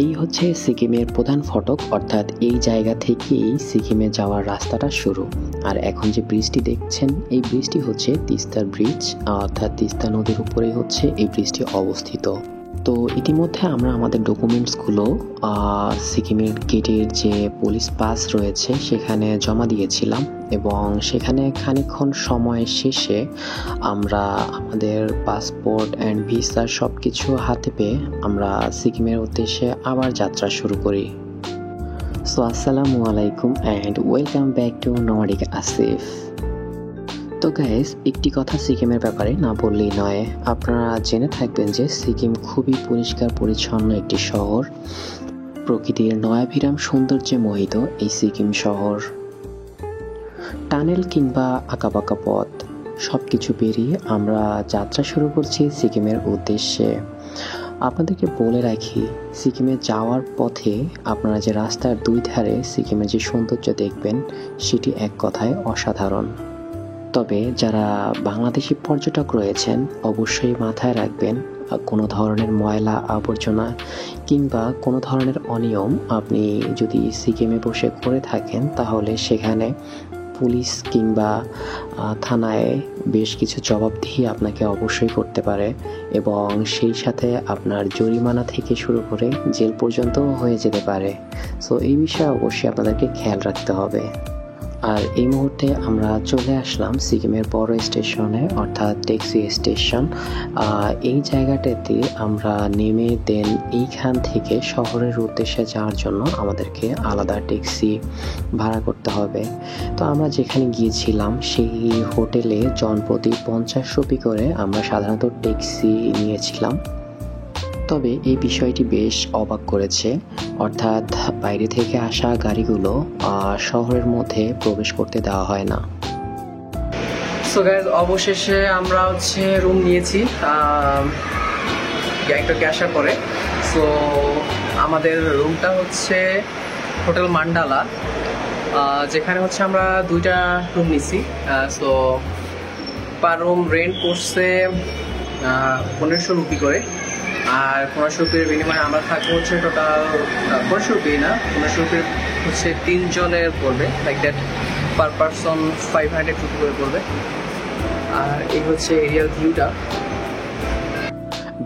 এই হচ্ছে সিকিমের প্রধান ফটক, অর্থাৎ এই জায়গা থেকেই সিকিমে যাওয়ার রাস্তাটা শুরু। আর এখন যে ব্রিজটি দেখছেন, এই ব্রিজটি হচ্ছে তিস্তার ব্রিজ, অর্থাৎ তিস্তা নদীর উপরেই হচ্ছে এই ব্রিজটি অবস্থিত। তো ইতিমধ্যে আমরা আমাদের ডকুমেন্টসগুলো সিকিমের গেটের যে পুলিশ পাস রয়েছে সেখানে জমা দিয়েছিলাম, এবং সেখানে খানিকক্ষণ সময় শেষে আমরা আমাদের পাসপোর্ট অ্যান্ড ভিসা সব কিছু হাতে পেয়ে আমরা সিকিমের উদ্দেশ্যে আবার যাত্রা শুরু করি। সো আসসালামু আলাইকুম and welcome back to nomadic Asif. তো গাইস, একটি কথা সিকিমের ব্যাপারে না বললেই নয়। আপনারা জেনে থাকবেন যে সিকিম খুবই পরিষ্কার পরিচ্ছন্ন একটি শহর। প্রকৃতির নয়াভিরাম সৌন্দর্যে মোহিত এই সিকিম শহর। টানেল কিংবা আঁকাবাঁকা পথ সব কিছু পেরিয়ে আমরা যাত্রা শুরু করছি সিকিমের উদ্দেশ্যে। আপনাদেরকে বলে রাখি, সিকিমে যাওয়ার পথে আপনারা যে রাস্তার দুই ধারে সিকিমের যে সৌন্দর্য দেখবেন সেটি এক কথায় অসাধারণ। তবে যারা বাংলাদেশি পর্যটক রয়েছেন অবশ্যই মাথায় রাখবেন, কোনো ধরনের ময়লা আবর্জনা কিংবা কোনো ধরনের অনিয়ম আপনি যদি সিকিমে বসে করে থাকেন তাহলে সেখানে পুলিশ কিংবা থানায় বেশ কিছু জবাবদিহি আপনাকে অবশ্যই করতে পারে, এবং সেই সাথে আপনার জরিমানা থেকে শুরু করে জেল পর্যন্তও হয়ে যেতে পারে। সো এই বিষয়ে অবশ্যই আপনাদেরকে খেয়াল রাখতে হবে। আর এই মুহূর্তে আমরা চলে আসলাম সিকিমের বড় স্টেশনে, অর্থাৎ ট্যাক্সি স্টেশন। এই জায়গাটাতে আমরা নেমে দেন এইখান থেকে শহরের উদ্দেশ্যে যাওয়ার জন্য আমাদেরকে আলাদা ট্যাক্সি ভাড়া করতে হবে। তো আমরা যেখানে গিয়েছিলাম সেই হোটেলে জনপ্রতি 50 রুপি করে আমরা সাধারণত ট্যাক্সি নিয়েছিলাম। তবে এই বিষয়টি বেশ অবাক করেছে, অর্থাৎ বাইরে থেকে আসা গাড়িগুলো শহরের মধ্যে প্রবেশ করতে দেওয়া হয় না। সো গাইজ, অবশেষে আমরা রুম নিয়েছি গ্যাংটকে আসার পরে। সো আমাদের রুমটা হোটেল মান্ডালা, যেখানে আমরা দুইটা রুম নিছি। সো পার রুম রেন্ট করছে 1500 রুপি করে। আর 1500 রুপির বিনিময়ে আমরা থাকবো টোটাল 1500 রুপি না, 1500 রুপির 3 জনের পড়বে, like that per person 500 rupee করে পড়বে। আর এই এরিয়াল ভিউটা।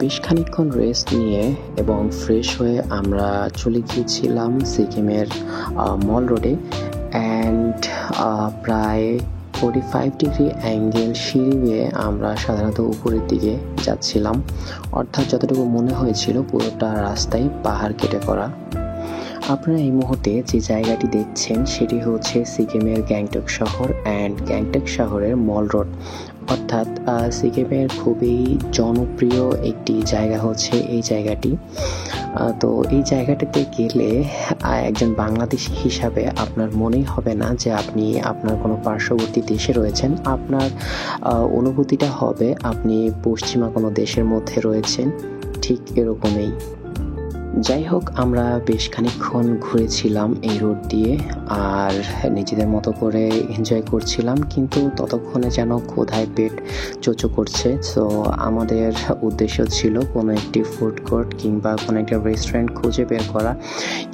বেশ খানিকক্ষণ রেস্ট নিয়ে এবং ফ্রেশ হয়ে আমরা চলে গিয়েছিলাম সিকিমের মল রোডে, অ্যান্ড প্রায় 45 ডিগ্রি অ্যাঙ্গেল সিঁড়ি বেয়ে আমরা সাধারণত উপরের দিকে যাচ্ছিলাম, অর্থাৎ যতটুকু মনে হয়েছিল পুরোটা রাস্তায় পাহাড় কেটে করা। আপনারা এই মুহূর্তে যে জায়গাটি দেখছেন সেটি হচ্ছে সিকিমের গ্যাংটক শহর অ্যান্ড গ্যাংটক শহরের মল রোড, অর্থাৎ সিকিমের খুবই জনপ্রিয় একটি জায়গা এই জায়গাটি। তো এই জায়গাটিতে গেলে একজন বাংলাদেশি হিসাবে আপনার মনেই হবে না যে আপনি আপনার কোনো পার্শ্ববর্তী দেশে রয়েছেন। আপনার অনুভূতিটা হবে আপনি পশ্চিমা কোনো দেশের মধ্যে রয়েছেন, ঠিক এরকমই। যাই হোক, আমরা বেশ খানিকক্ষণ ঘুরেছিলাম এই রোড দিয়ে আর নিজেদের মতো করে এনজয় করছিলাম, কিন্তু ততক্ষণে যেন ক্ষুধায় পেট চোচো করছে। সো আমাদের উদ্দেশ্য ছিল কোনো একটি ফুড কোর্ট কিংবা কোনো একটা রেস্টুরেন্ট খুঁজে বের করা,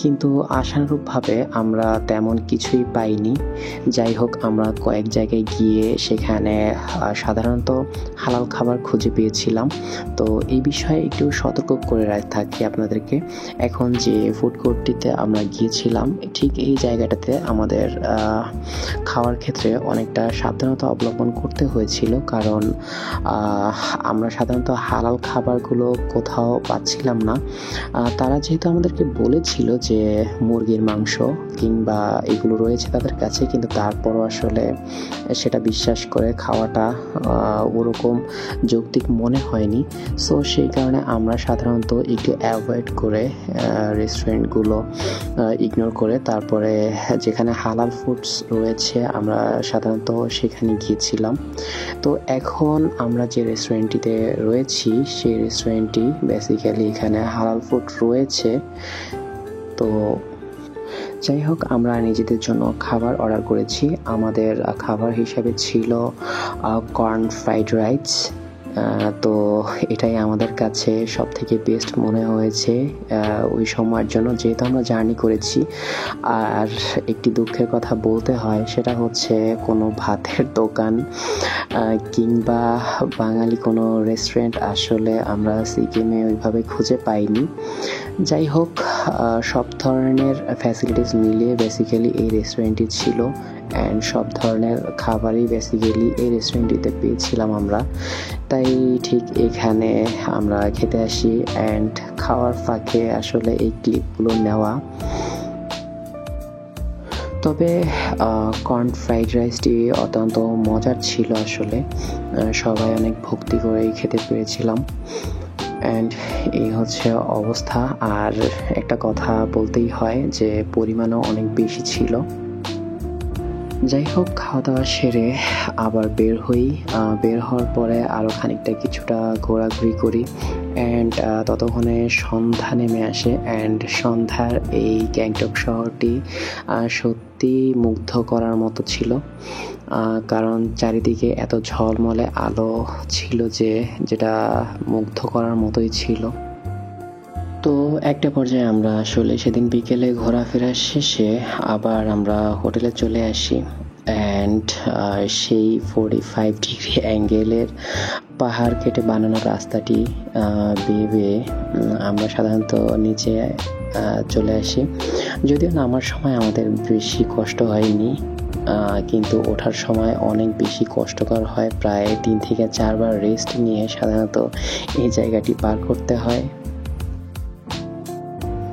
কিন্তু আশানুরূপভাবে আমরা তেমন কিছুই পাইনি। যাই হোক, আমরা কয়েক জায়গায় গিয়ে সেখানে সাধারণত হালাল খাবার খুঁজে পেয়েছিলাম। তো এই বিষয়ে একটু সতর্ক করে থাকি আপনাদেরকে। এখন যে ফুড কোর্টটিতে আমরা গিয়েছিলাম ঠিক এই জায়গাটাতে আমাদের খাওয়ার ক্ষেত্রে অনেকটা সাবধানতা অবলম্বন করতে হয়েছিল, কারণ আমরা সাধারণত হালাল খাবারগুলো কোথাও পাচ্ছিলাম না। তারা যেহেতু আমাদেরকে বলেছিল যে মুরগির মাংস কিংবা এগুলো রয়েছে তাদের কাছে, কিন্তু তারপরও আসলে সেটা বিশ্বাস করে খাওয়াটা ওরকম যৌক্তিক মনে হয়নি। সো সেই কারণে আমরা সাধারণত একটু অ্যাভয়েড করে রেস্টুরেন্টগুলো ইগনোর করে তারপরে যেখানে হালাল ফুডস রয়েছে আমরা সাধারণত সেখানে গিয়েছিলাম। তো এখন আমরা যে রেস্টুরেন্টটিতে রয়েছি সেই রেস্টুরেন্টটি বেসিক্যালি এখানে হালাল ফুড রয়েছে। তো যাই হোক, আমরা নিজেদের জন্য খাবার অর্ডার করেছি। আমাদের খাবার হিসাবে ছিল কর্ন ফ্রাইড রাইস তো এটাই আমাদের কাছে সব থেকে বেস্ট মনে হয়েছে ওই সময়ের জন্য, যেহেতু আমরা জার্নি করেছি। আর একটি দুঃখের কথা বলতে হয়, সেটা হচ্ছে কোনো ভাতের দোকান কিংবা বাঙালি কোনো রেস্টুরেন্ট আসলে আমরা সিকিমে ওইভাবে খুঁজে পাইনি। যাই হোক, সব ধরনের ফ্যাসিলিটিস মিলিয়ে বেসিক্যালি এই রেস্টুরেন্টটি ছিল, অ্যান্ড সব ধরনের খাবারই বেসিক্যালি এই রেস্টুরেন্টটিতে পেয়েছিলাম আমরা। তাই ঠিক এখানে আমরা খেতে আসি, অ্যান্ড খাওয়ার ফাঁকে আসলে এই ক্লিপগুলো নেওয়া। তবে কর্ন ফ্রাইড রাইসটি অত্যন্ত মজার ছিল আসলে, সবাই অনেক ভক্তি করেই খেতে পেরেছিলাম। অ্যান্ড এই হচ্ছে অবস্থা। আর একটা কথা বলতেই হয় যে পরিমাণও অনেক বেশি ছিল। যাই হোক, খাওয়া দাওয়া সেরে আবার বের হই। বের হওয়ার পরে আরও খানিকটা কিছুটা ঘোরাঘুরি করি, অ্যান্ড ততক্ষণে সন্ধ্যা নেমে আসে। অ্যান্ড সন্ধ্যার এই গ্যাংটক শহরটি সত্যি মুগ্ধ করার মতো ছিল, কারণ চারিদিকে এত ঝলমলে আলো ছিল যেটা মুগ্ধ করার মতোই ছিল। তো একটা পর্যায়ে আমরা আসলে সেদিন বিকেলে ঘোরাফেরা শেষে আবার আমরা হোটেলে চলে আসি, অ্যান্ড সেই 45 ডিগ্রি অ্যাঙ্গেলের পাহাড় কেটে বানানো রাস্তাটি বেয়ে বেয়ে আমরা সাধারণত নিচে চলে আসি। যদিও নামার সময় আমাদের বেশি কষ্ট হয়নি, কিন্তু ওঠার সময় অনেক বেশি কষ্টকর হয়। প্রায় 3 থেকে 4 বার রেস্ট নিয়ে সাধারণত এই জায়গাটি পার করতে হয়।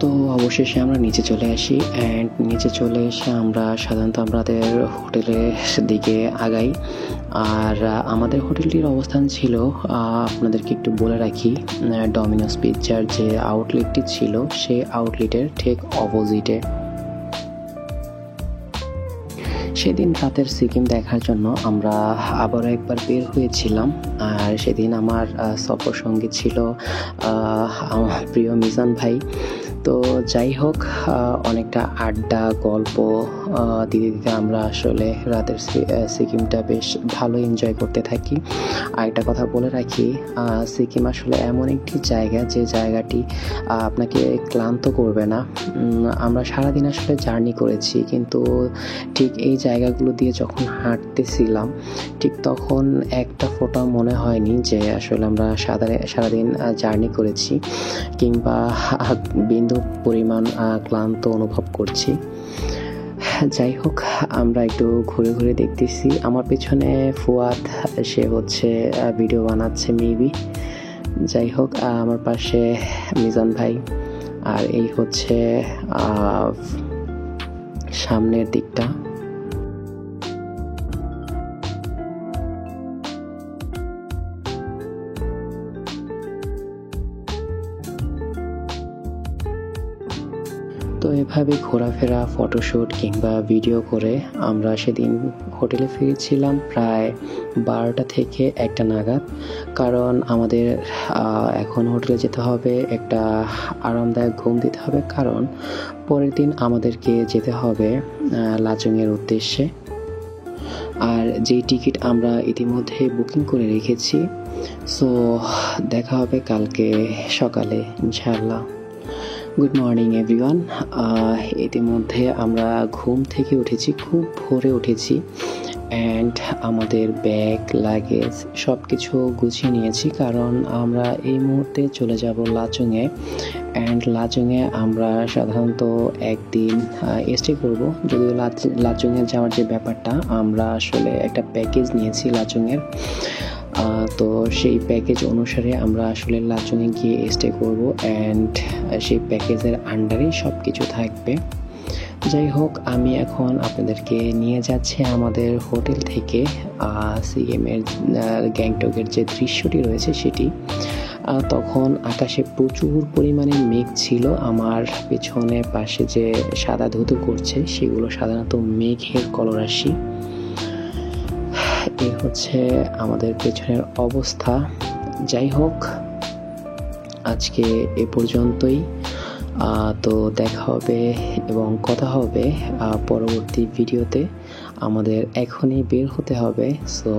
তো অবশেষে আমরা নিচে চলে আসি, অ্যান্ড নিচে চলে এসে আমরা সাধারণত আমাদের হোটেলের দিকে আগাই। আর আমাদের হোটেলটির অবস্থান ছিল, আপনাদেরকে একটু বলে রাখি, ডমিনোস পিৎজার যে আউটলেটটি ছিল সেই আউটলেটের ঠিক অপোজিটে। সেদিন রাতের সিকিম দেখার জন্য আমরা আবারও একবার বের হয়েছিলাম। আর সেদিন আমার সফর সঙ্গী ছিল আমার প্রিয় মিজান ভাই। তো যাই হোক, অনেকটা আড্ডা গল্প দিতে দিতে আমরা আসলে রাতের সিকিমটা বেশ ভালো এনজয় করতে থাকি। আর একটা কথা বলে রাখি, সিকিম আসলে এমন একটি জায়গা যে জায়গাটি আপনাকে ক্লান্ত করবে না। আমরা সারাদিন আসলে জার্নি করেছি, কিন্তু ঠিক এই জায়গাগুলো দিয়ে যখন হাঁটতেছিলাম ঠিক তখন একটা ফোঁটা মনে হয়নি যে আসলে আমরা সারাদিন জার্নি করেছি কিংবা বিন্দু পরিমাণ ক্লান্ত অনুভব করছি। যাই হোক, আমরা একটু ঘুরে ঘুরে দেখতেছি। আমার পেছনে ফুয়াদ, সে হচ্ছে ভিডিও বানাচ্ছে মেবি। যাই হোক, আমার পাশে মিজান ভাই, আর এই হচ্ছে সামনের দিকটা। তো এভাবে ঘোরাফেরা, ফটোশ্যুট কিংবা ভিডিও করে আমরা সেদিন হোটেলে ফিরেছিলাম প্রায় 12টা থেকে 1টা নাগাদ। কারণ আমাদের এখন হোটেলে যেতে হবে, একটা আরামদায়ক ঘুম দিতে হবে, কারণ পরের দিন আমাদেরকে যেতে হবে লাচুংয়ের উদ্দেশ্যে। আর যেই টিকিট আমরা ইতিমধ্যে বুকিং করে রেখেছি। সো দেখা হবে কালকে সকালে ইনশাআল্লাহ। Good morning everyone. ইতিমধ্যে আমরা ঘুম থেকে উঠেছি, খুব ভোরে উঠেছি, অ্যান্ড আমাদের ব্যাগ লাগেজ সব কিছু গুছিয়ে নিয়েছি, কারণ আমরা এই মুহূর্তে চলে যাব লাচুংয়ে। অ্যান্ড লাচুংয়ে আমরা সাধারণত একদিন স্টে করব। যদিও লাচুংয়ে যাওয়ার যে ব্যাপারটা, আমরা আসলে একটা প্যাকেজ নিয়েছি লাচুংয়ের। তো সেই প্যাকেজ অনুসারে আমরা আসলে লাচুংয়ে গিয়ে স্টে করব, অ্যান্ড সেই প্যাকেজের আন্ডারেই সব কিছু থাকবে। যাই হোক, আমি এখন আপনাদেরকে নিয়ে যাচ্ছি আমাদের হোটেল থেকে সিকিমের গ্যাংটকের যে দৃশ্যটি রয়েছে সেটি। তখন আকাশে প্রচুর পরিমাণে মেঘ ছিল। আমার পেছনে পাশে যে সাদা ধুধু করছে সেগুলো সাধারণত মেঘের কলরাশি। এই হচ্ছে আমাদের পেছনের অবস্থা। যাই হোক, আজকে এ পর্যন্তই। তো দেখা হবে এবং কথা হবে পরবর্তী ভিডিওতে। আমাদের এখনই বের হতে হবে। সো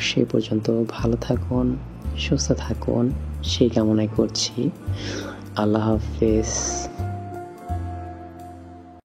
সে পর্যন্ত ভালো থাকুন, সুস্থ থাকুন সেই কামনাই করছি। আল্লাহ হাফেজ।